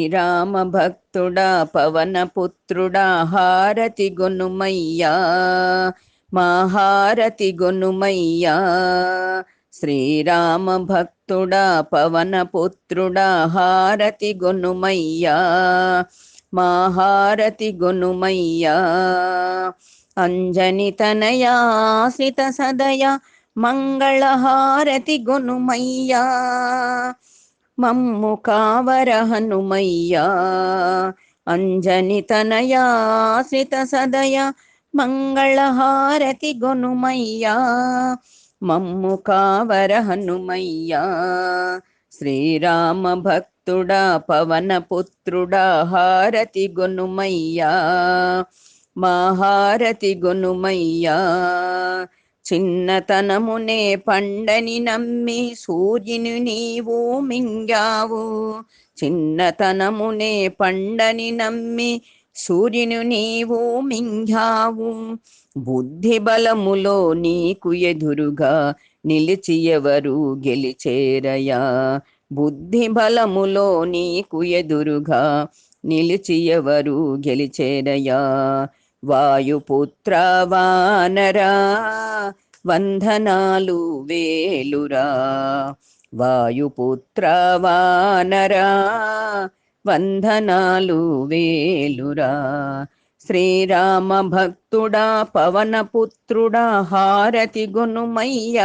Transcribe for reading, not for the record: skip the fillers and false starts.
శ్రీరామ భక్తుడా పవన పుత్రుడా హారతి గొనుమయ్యా మహారతి గొనుమయ్యా. శ్రీరామ భక్తుడా పవన పుత్రుడా హారతి గొనుమయ్యా మహారతి గొనుమయ్యా. అంజని తనయాశ్రిత సదయ మంగళహారతి గొనుమయ్యా మమ్ము కావర హనుమయ్యా. అంజని తనయాశ్రిత సదయ మంగళహారతి గొనుమయ్యా మమ్ము కావర హనుమయ్యా. శ్రీరామ భక్తుడా పవన పుత్రుడా హారతి గొనుమయ్యా మహారతి గొనుమయ్యా. చిన్నతనమునే పండని నమ్మి సూర్యుని నీవు మింగావు. చిన్నతనమునే పండని నమ్మి సూర్యుని నీవు మింగావు. బుద్ధి బలములో నీకు ఎదురుగా నిలిచి ఎవరు గెలిచేరయా. బుద్ధి బలములో నీకు ఎదురుగా నిలిచి ఎవరు గెలిచేరయా. వాయుపుత్ర వానరా వందనాలు వేలురా. వాయుపుత్ర వానరా వందనాలు వేలురా. శ్రీరామ భక్తుడా పవన పుత్రుడా హారతి గొనుమయ్యా